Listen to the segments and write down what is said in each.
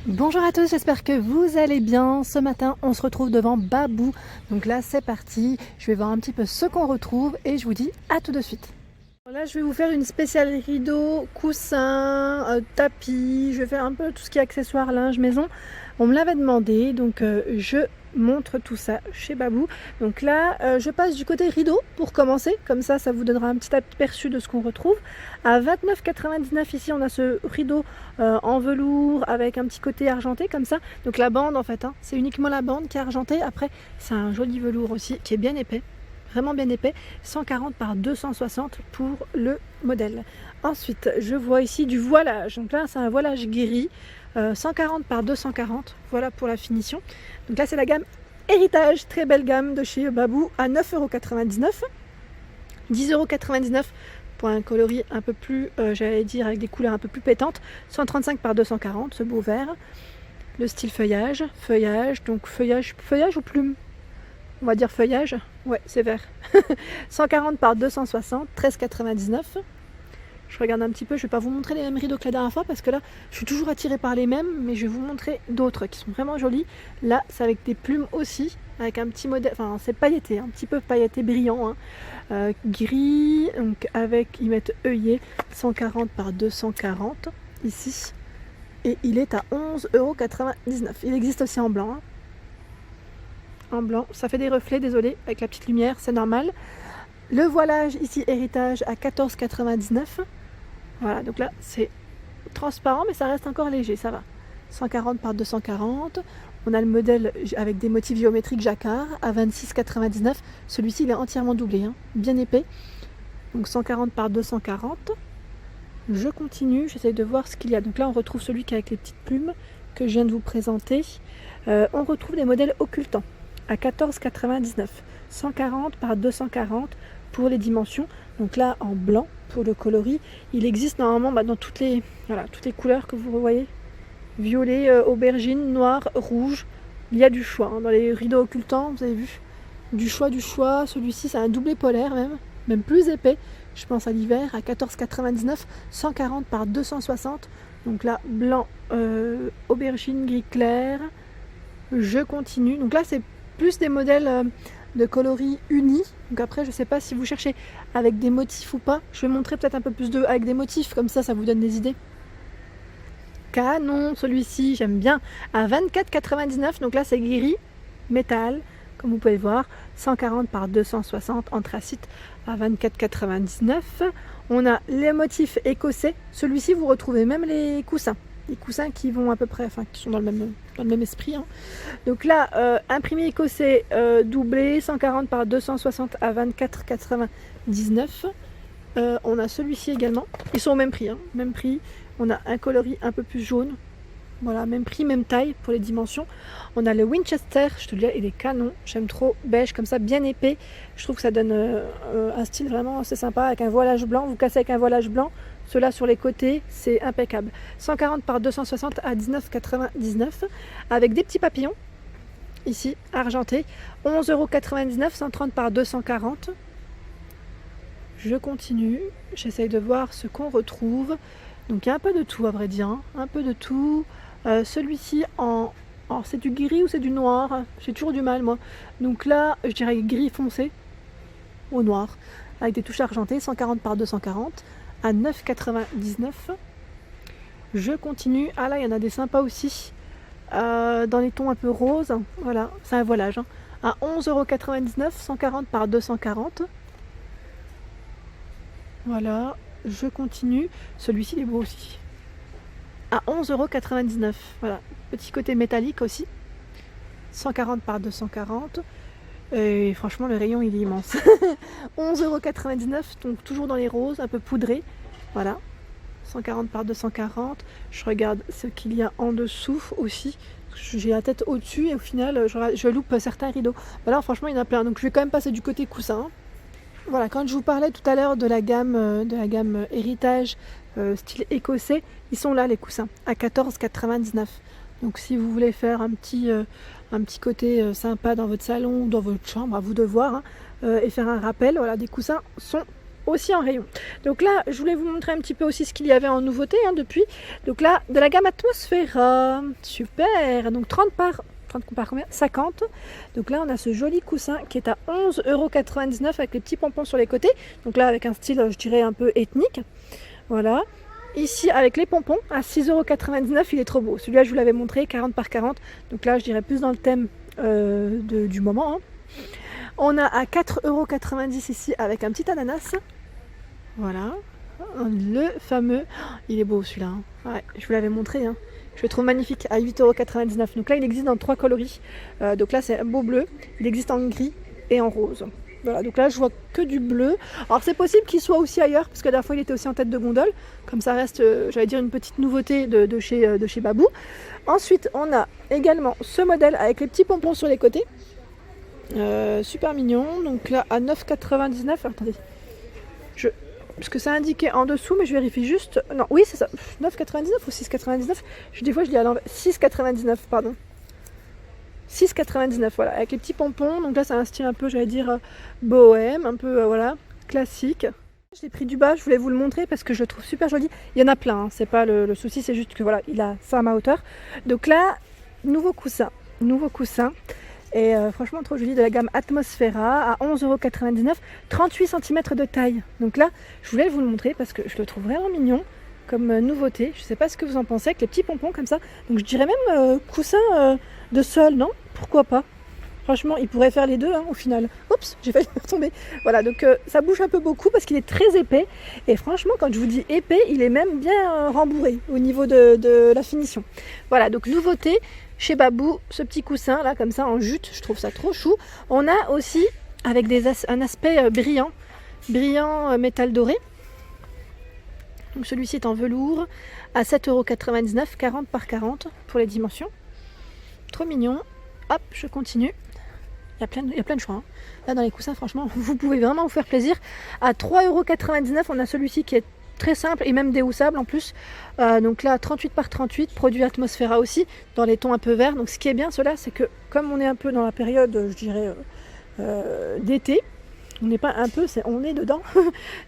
Bonjour à tous, j'espère que vous allez bien. Ce matin, on se retrouve devant Babou. Donc là, c'est parti. Je vais voir un petit peu ce qu'on retrouve et je vous dis à tout de suite. Là, je vais vous faire une spéciale rideau, coussin, tapis. Je vais faire un peu tout ce qui est accessoires, linge, maison. On me l'avait demandé, donc je montre tout ça chez Babou. Donc là, je passe du côté rideau pour commencer. Comme ça vous donnera un petit aperçu de ce qu'on retrouve. À 29,99 ici, on a ce rideau en velours avec un petit côté argenté comme ça. Donc la bande en fait, c'est uniquement la bande qui est argentée. Après, c'est un joli velours aussi qui est bien épais. Vraiment bien épais, 140 par 260 pour le modèle. Ensuite, je vois ici du voilage. Donc là, c'est un voilage gris, 140 par 240. Voilà pour la finition. Donc là, c'est la gamme Héritage, très belle gamme de chez Babou à 9,99 €. 10,99 € pour un coloris un peu plus, j'allais dire, avec des couleurs un peu plus pétantes. 135 par 240, ce beau vert. Le style feuillage, donc feuillage ou plume. On va dire feuillage, ouais c'est vert. 140 par 260, 13,99 €. Je regarde un petit peu, je ne vais pas vous montrer les mêmes rideaux que la dernière fois parce que là je suis toujours attirée par les mêmes, mais je vais vous montrer d'autres qui sont vraiment jolis. Là c'est avec des plumes aussi, avec un petit modèle, enfin c'est pailleté, un petit peu pailleté brillant, gris, donc avec, ils mettent œillet, 140 par 240 ici, et il est à 11,99 €. Il existe aussi en blanc. En blanc, ça fait des reflets, désolé, avec la petite lumière, c'est normal. Le voilage ici Héritage à 14,99 €. Voilà, donc là c'est transparent mais ça reste encore léger, ça va. 140 par 240. On a le modèle avec des motifs géométriques jacquard à 26,99 €. Celui-ci il est entièrement doublé, bien épais. Donc 140 par 240. Je continue, j'essaye de voir ce qu'il y a. Donc là on retrouve celui qui est avec les petites plumes que je viens de vous présenter. On retrouve des modèles occultants à 14,99 €, 140 par 240 pour les dimensions. Donc là en blanc pour le coloris, il existe normalement dans toutes les couleurs que vous voyez, violet, aubergine, noir, rouge. Il y a du choix dans les rideaux occultants, vous avez vu, du choix. Celui-ci c'est un doublé polaire, même plus épais, je pense à l'hiver, à 14,99 €, 140 par 260. Donc là blanc, aubergine, gris clair. Je continue, donc là c'est plus des modèles de coloris unis. Donc après je sais pas si vous cherchez avec des motifs ou pas. Je vais montrer peut-être un peu plus avec des motifs, comme ça vous donne des idées. Canon, celui-ci j'aime bien, à 24,99 €. Donc là c'est gris métal, comme vous pouvez voir, 140 par 260 anthracite à 24,99 €. On a les motifs écossais. Celui-ci vous retrouvez même les coussins. Les coussins qui vont à peu près, enfin qui sont dans le même esprit. Donc là, imprimé écossais doublé, 140 par 260 à 24,99 €. On a celui-ci également. Ils sont au même prix, même prix. On a un coloris un peu plus jaune. Voilà, même prix, même taille pour les dimensions. On a le Winchester, je te le dis, il est canon. J'aime trop, beige comme ça, bien épais. Je trouve que ça donne un style vraiment assez sympa avec un voilage blanc. Vous cassez avec un voilage blanc. Ceux-là sur les côtés, c'est impeccable. 140 par 260 à 19,99 € avec des petits papillons. Ici, argentés. 11,99 €, 130 par 240. Je continue. J'essaye de voir ce qu'on retrouve. Donc il y a un peu de tout à vrai dire, un peu de tout. Celui-ci c'est du gris ou c'est du noir? J'ai toujours du mal moi. Donc là je dirais gris foncé ou noir avec des touches argentées, 140 par 240 à 9,99 €. Je continue. Ah là il y en a des sympas aussi, dans les tons un peu roses. Voilà, c'est un voilage, à 11,99 €, 140 par 240. Voilà, je continue. Celui-ci il est beau aussi, à 11,99 €. Voilà, petit côté métallique aussi, 140 par 240. Et franchement le rayon il est immense. 11,99 €, donc toujours dans les roses, un peu poudré. Voilà, 140 par 240. Je regarde ce qu'il y a en dessous aussi. J'ai la tête au-dessus et au final je loupe certains rideaux. Voilà, franchement il y en a plein. Donc je vais quand même passer du côté coussin. Voilà, quand je vous parlais tout à l'heure de la gamme Héritage style écossais, ils sont là les coussins à 14,99 €. Donc si vous voulez faire un petit côté sympa dans votre salon ou dans votre chambre, à vous de voir, et faire un rappel, voilà, des coussins sont aussi en rayon. Donc là, je voulais vous montrer un petit peu aussi ce qu'il y avait en nouveauté depuis. Donc là, de la gamme Atmosfera, super. Donc 30 par combien 50. Donc là, on a ce joli coussin qui est à 11,99 € avec les petits pompons sur les côtés. Donc là, avec un style, je dirais, un peu ethnique. Voilà. Ici, avec les pompons, à 6,99 €, il est trop beau. Celui-là, je vous l'avais montré, 40 par 40. Donc là, je dirais plus dans le thème du moment. Hein. On a à 4,90 € ici avec un petit ananas. Voilà. Le fameux... il est beau celui-là. Hein. Ouais, je vous l'avais montré. Hein. Je le trouve magnifique à 8,99 €. Donc là, il existe dans 3 coloris. Donc là, c'est un beau bleu. Il existe en gris et en rose. Voilà, donc là je vois que du bleu. Alors c'est possible qu'il soit aussi ailleurs, parce que la dernière fois il était aussi en tête de gondole. Comme ça reste, j'allais dire, une petite nouveauté de chez Babou. Ensuite on a également ce modèle avec les petits pompons sur les côtés. Super mignon. Donc là à 9,99 €. Attendez. Parce que c'est indiqué en dessous, mais je vérifie juste. Non, oui c'est ça. 9,99 € ou 6,99 €. Des fois je dis à l'envers. 6,99 €, pardon. 6,99 €, voilà, avec les petits pompons. Donc là, c'est un style un peu, j'allais dire, bohème, un peu, voilà, classique. Je l'ai pris du bas, je voulais vous le montrer parce que je le trouve super joli. Il y en a plein, hein, c'est pas le souci, c'est juste que voilà, il a ça à ma hauteur. Donc là, nouveau coussin. Et franchement, trop joli, de la gamme Atmosfera à 11,99 €, 38 cm de taille. Donc là, je voulais vous le montrer parce que je le trouve vraiment mignon comme nouveauté. Je sais pas ce que vous en pensez avec les petits pompons comme ça. Donc je dirais même coussin de sol, non? Pourquoi pas? Franchement, il pourrait faire les deux hein, au final. Oups, j'ai failli retomber. Voilà, donc ça bouge un peu beaucoup parce qu'il est très épais. Et franchement, quand je vous dis épais, il est même bien rembourré au niveau de la finition. Voilà, donc nouveauté chez Babou, ce petit coussin là, comme ça en jute, je trouve ça trop chou. On a aussi avec un aspect brillant métal doré. Donc celui-ci est en velours à 7,99 €, 40 par 40 pour les dimensions. Trop mignon. Hop, je continue. Il y a plein de choix. Hein. Là, dans les coussins, franchement, vous pouvez vraiment vous faire plaisir. À 3,99 €, on a celui-ci qui est très simple et même déhoussable en plus. Donc là, 38 par 38, produit Atmosfera aussi, dans les tons un peu verts. Donc ce qui est bien, cela, c'est que comme on est un peu dans la période, je dirais, d'été, on n'est pas un peu, on est dedans.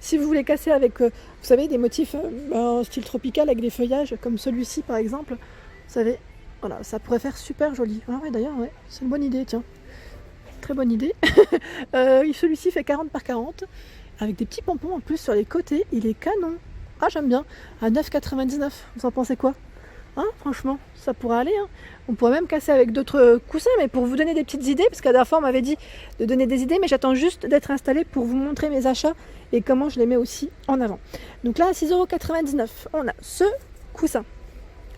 Si vous voulez casser avec, vous savez, des motifs en style tropical avec des feuillages comme celui-ci par exemple, vous savez, voilà, ça pourrait faire super joli. Ah ouais, d'ailleurs, ouais, c'est une bonne idée, tiens. Très bonne idée. Celui-ci fait 40 par 40 avec des petits pompons en plus sur les côtés. Il est canon. Ah, j'aime bien. À 9,99 €. Vous en pensez quoi? Hein, franchement, ça pourrait aller. Hein. On pourrait même casser avec d'autres coussins, mais pour vous donner des petites idées, parce qu'à la dernière fois on m'avait dit de donner des idées, mais j'attends juste d'être installée pour vous montrer mes achats et comment je les mets aussi en avant. Donc là, à 6,99 €, on a ce coussin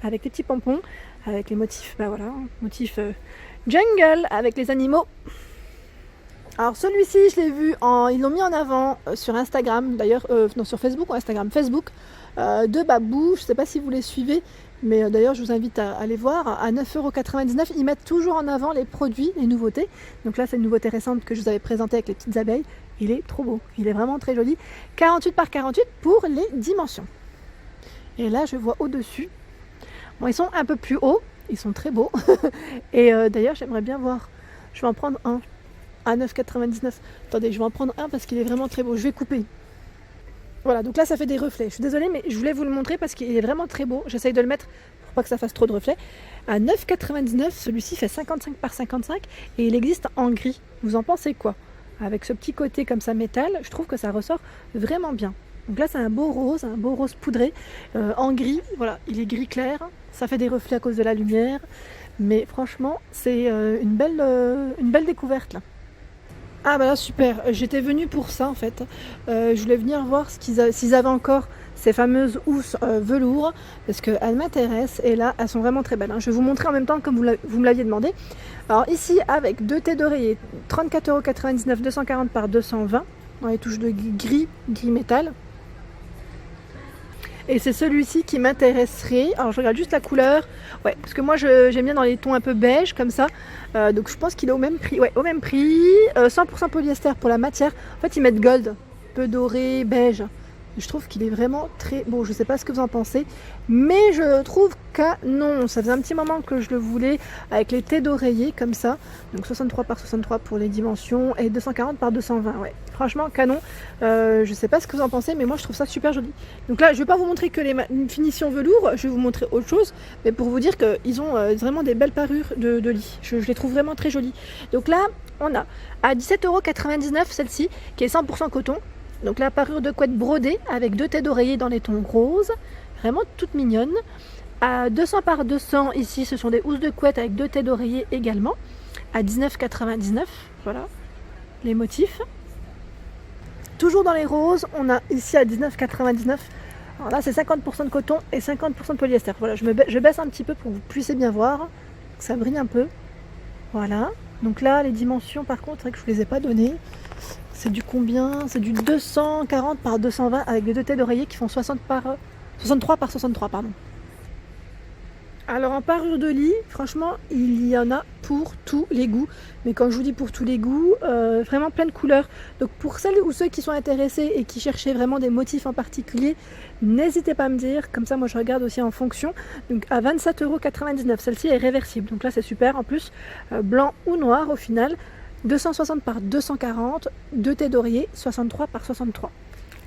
avec les petits pompons, avec les motifs, bah voilà, motifs jungle avec les animaux. Alors celui-ci, je l'ai vu, ils l'ont mis en avant sur Instagram, d'ailleurs, non sur Facebook ou Instagram, Facebook, de Babou, je ne sais pas si vous les suivez, mais d'ailleurs je vous invite à aller voir, à 9,99 €, ils mettent toujours en avant les produits, les nouveautés. Donc là c'est une nouveauté récente que je vous avais présentée avec les petites abeilles, il est trop beau, il est vraiment très joli, 48 par 48 pour les dimensions. Et là je vois au-dessus, bon ils sont un peu plus hauts, ils sont très beaux, et d'ailleurs j'aimerais bien voir, je vais en prendre un, à 9,99 €. Attendez, je vais en prendre un parce qu'il est vraiment très beau, je vais couper. Voilà, donc là ça fait des reflets. Je suis désolée, mais je voulais vous le montrer parce qu'il est vraiment très beau. J'essaye de le mettre pour pas que ça fasse trop de reflets. À 9,99 €, celui-ci fait 55 par 55 et il existe en gris. Vous en pensez quoi? Avec ce petit côté comme ça métal, je trouve que ça ressort vraiment bien. Donc là c'est un beau rose poudré en gris. Voilà, il est gris clair. Ça fait des reflets à cause de la lumière. Mais franchement, c'est une belle découverte là. Ah bah là super, j'étais venue pour ça en fait. Je voulais venir voir s'ils avaient encore ces fameuses housses velours parce qu'elles m'intéressent et là elles sont vraiment très belles. Hein. Je vais vous montrer en même temps comme vous me l'aviez demandé. Alors ici avec deux têtes d'oreiller, 34,99 €, 240 par 220 dans les touches de gris métal. Et c'est celui-ci qui m'intéresserait. Alors je regarde juste la couleur. Ouais, parce que moi j'aime bien dans les tons un peu beige comme ça. Donc je pense qu'il est au même prix. Ouais, au même prix. 100% polyester pour la matière. En fait ils mettent gold, peu doré, beige. Je trouve qu'il est vraiment très beau. Je sais pas ce que vous en pensez, mais je le trouve canon. Ça faisait un petit moment que je le voulais, avec les thés d'oreiller comme ça. Donc 63 par 63 pour les dimensions et 240 par 220. Ouais, franchement canon. Je sais pas ce que vous en pensez, mais moi je trouve ça super joli. Donc là, je vais pas vous montrer que les finitions velours, je vais vous montrer autre chose, mais pour vous dire qu'ils ont vraiment des belles parures de lit. Je les trouve vraiment très jolies. Donc là, on a à 17,99 € celle-ci, qui est 100% coton. Donc la parure de couette brodée avec 2 thés d'oreiller dans les tons roses, vraiment toute mignonne. À 200 par 200 ici, ce sont des housses de couette avec 2 thés d'oreiller également. À 19,99 €, voilà les motifs. Toujours dans les roses, on a ici à 19,99 €. Alors là, c'est 50% de coton et 50% de polyester. Voilà, je baisse un petit peu pour que vous puissiez bien voir, que ça brille un peu. Voilà. Donc là, les dimensions, par contre, c'est vrai que je ne vous les ai pas données. C'est du combien? C'est du 240 par 220 avec les 2 thés d'oreiller qui font 63 par 63, pardon. Alors en parure de lit, franchement, il y en a pour tous les goûts. Mais quand je vous dis pour tous les goûts, vraiment plein de couleurs. Donc pour celles ou ceux qui sont intéressés et qui cherchaient vraiment des motifs en particulier, n'hésitez pas à me dire. Comme ça, moi je regarde aussi en fonction. Donc à 27,99 €, celle-ci est réversible. Donc là c'est super. En plus, blanc ou noir au final. 260 par 240, 2 thés d'oreiller, 63 par 63.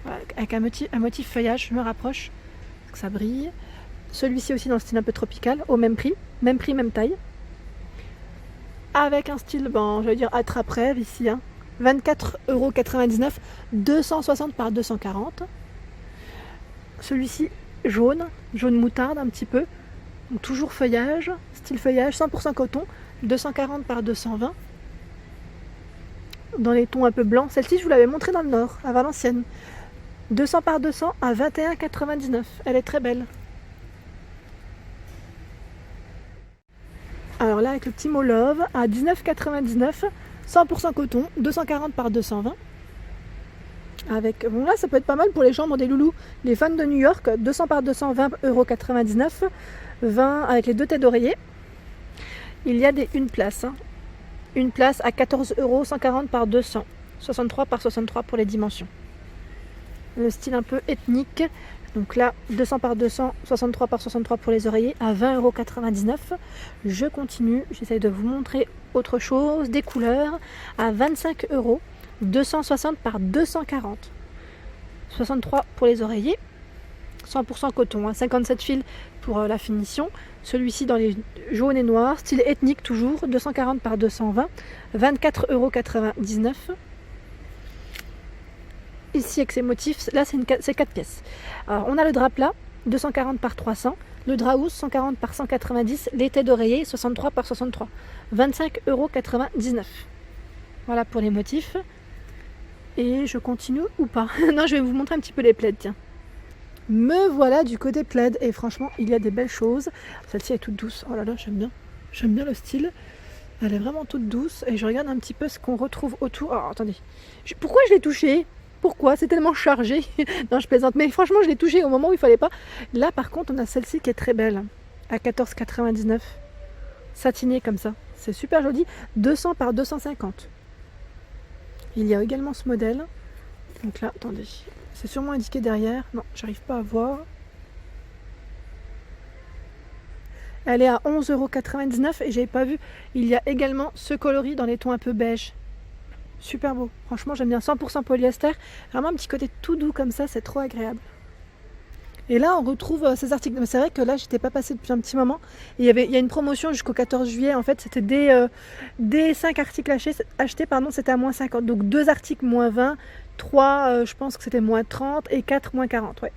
Voilà, avec un motif feuillage, je me rapproche, que ça brille. Celui-ci aussi dans le style un peu tropical, au même prix, même taille. Avec un style, je vais dire attrape-rêve ici, 24,99 €, 260 par 240. Celui-ci jaune moutarde un petit peu. Donc toujours feuillage, style feuillage, 100% coton, 240 par 220. Dans les tons un peu blancs. Celle-ci, je vous l'avais montrée dans le Nord, à Valenciennes. 200 par 200 à 21,99 €. Elle est très belle. Alors là, avec le petit mot Love, à 19,99 €, 100% coton, 240 par 220. Avec, bon là, ça peut être pas mal pour les chambres des loulous. Les fans de New York, 200 par 200, 20,99 €. 20 avec les 2 thés d'oreiller. Il y a une place. Une place à 14 €, 140 par 200. 63 par 63 pour les dimensions. Le style un peu ethnique. Donc là, 200 par 200, 63 par 63 pour les oreillers à 20,99 €. Je continue, j'essaye de vous montrer autre chose, des couleurs à 25 €, 260 par 240. 63 pour les oreillers, 100% coton, 57 fils pour la finition. Celui-ci dans les jaunes et noirs, style ethnique toujours, 240 par 220, 24,99 €. Ici avec ces motifs, là c'est 4 pièces. Alors on a le drap plat, 240 par 300, le drap housse 140 par 190, les têtes d'oreiller 63 par 63, 25,99 €. Voilà pour les motifs. Et je continue ou pas? Non, je vais vous montrer un petit peu les plaids, tiens. Me voilà du côté plaid et franchement il y a des belles choses. Celle-ci est toute douce, oh là là j'aime bien le style. Elle est vraiment toute douce et je regarde un petit peu ce qu'on retrouve autour. Oh attendez, pourquoi je l'ai touché? Pourquoi? C'est tellement chargé. Non, je plaisante, mais franchement je l'ai touché au moment où il fallait pas. Là par contre on a celle-ci qui est très belle, à 14,99 €, satinée comme ça, c'est super joli, 200 par 250. Il y a également ce modèle. Donc là, attendez, c'est sûrement indiqué derrière. Non, j'arrive pas à voir. Elle est à 11,99 € et j'avais pas vu. Il y a également ce coloris dans les tons un peu beige. Super beau. Franchement, j'aime bien, 100% polyester. Vraiment un petit côté tout doux comme ça, c'est trop agréable. Et là, on retrouve ces articles. Mais c'est vrai que là, j'étais pas passée depuis un petit moment. Et il y a une promotion jusqu'au 14 juillet. En fait, c'était des 5 articles achetés, c'était à moins 50. Donc 2 articles moins 20, 3, je pense que c'était moins 30 et 4 moins 40. Ouais.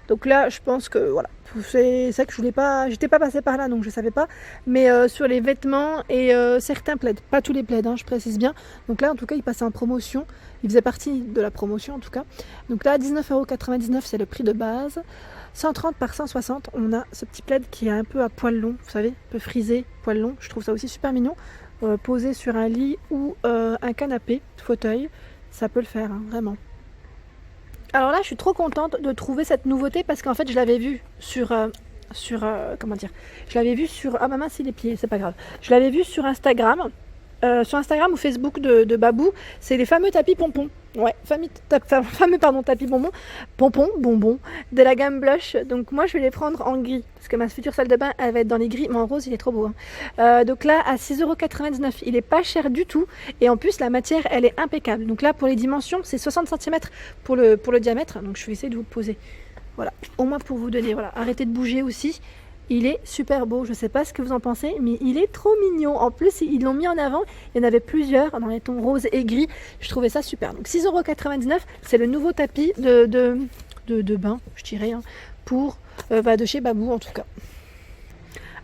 Donc là, je pense que voilà. C'est ça que je voulais pas. J'étais pas passée par là, donc je savais pas. Mais sur les vêtements et certains plaids, pas tous les plaids, je précise bien. Donc là, en tout cas, il passait en promotion. Il faisait partie de la promotion en tout cas. Donc là, 19,99 €, c'est le prix de base. 130 par 160, on a ce petit plaid qui est un peu à poil long, vous savez, un peu frisé, poil long. Je trouve ça aussi super mignon. Posé sur un lit ou un canapé, fauteuil, ça peut le faire, vraiment. Alors là, je suis trop contente de trouver cette nouveauté parce qu'en fait, je l'avais vue comment dire, je l'avais vue sur, ah ma main, c'est les pieds, c'est pas grave. Je l'avais vue sur Instagram ou Facebook de Babou, c'est les fameux tapis pompons. Ouais, fameux tapis bonbon de la gamme Blush. Donc moi je vais les prendre en gris parce que ma future salle de bain elle va être dans les gris, mais en rose il est trop beau. Donc là à 6,99 €, il est pas cher du tout et en plus la matière elle est impeccable. Donc là pour les dimensions c'est 60 cm pour le diamètre. Donc je vais essayer de vous poser. Voilà, au moins pour vous donner. Voilà, arrêtez de bouger aussi. Il est super beau, je ne sais pas ce que vous en pensez, mais il est trop mignon. En plus, ils l'ont mis en avant, il y en avait plusieurs dans les tons roses et gris. Je trouvais ça super. Donc 6,99 €, c'est le nouveau tapis de bain, je dirais, hein, pour de chez Babou en tout cas.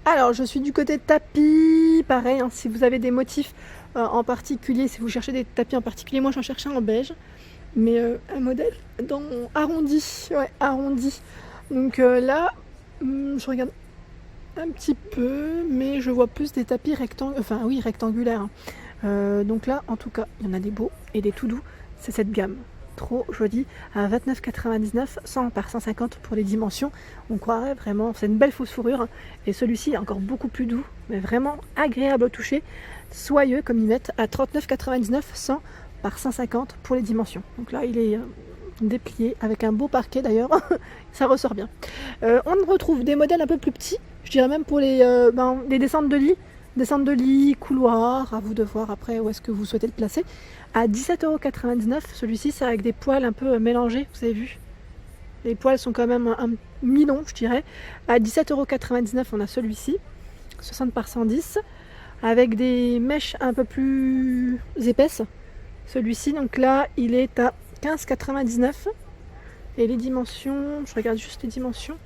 Alors, je suis du côté tapis, pareil, hein, si vous avez des motifs en particulier, si vous cherchez des tapis en particulier, moi j'en cherche un en beige, mais un modèle arrondi, ouais, arrondi. Donc là, je regarde un petit peu, mais je vois plus des tapis rectangulaires. Donc là, en tout cas, il y en a des beaux et des tout doux. C'est cette gamme, trop jolie, à 29,99 €, 100 par 150 pour les dimensions. On croirait vraiment, c'est une belle fausse fourrure. Et celui-ci est encore beaucoup plus doux, mais vraiment agréable au toucher, soyeux comme ils mettent, à 39,99 €, 100 par 150 pour les dimensions. Donc là, il est déplié avec un beau parquet d'ailleurs, ça ressort bien. On retrouve des modèles un peu plus petits, je dirais même pour les descentes de lit, couloir, à vous de voir après où est-ce que vous souhaitez le placer, à 17,99 €. Celui-ci c'est avec des poils un peu mélangés, vous avez vu, les poils sont quand même un mi-long je dirais. À 17,99 € on a celui-ci, 60 par 110, avec des mèches un peu plus épaisses. Celui-ci donc là il est à 15,99 €. Et les dimensions, je regarde juste les dimensions.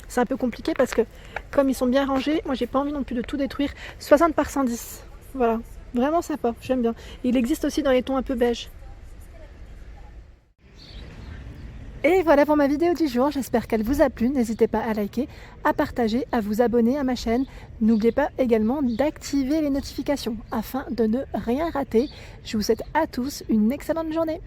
C'est un peu compliqué parce que comme ils sont bien rangés, moi j'ai pas envie non plus de tout détruire. 60 par 110, voilà, vraiment sympa, j'aime bien. Il existe aussi dans les tons un peu beige. Et voilà pour ma vidéo du jour, j'espère qu'elle vous a plu. N'hésitez pas à liker, à partager, à vous abonner à ma chaîne. N'oubliez pas également d'activer les notifications afin de ne rien rater. Je vous souhaite à tous une excellente journée.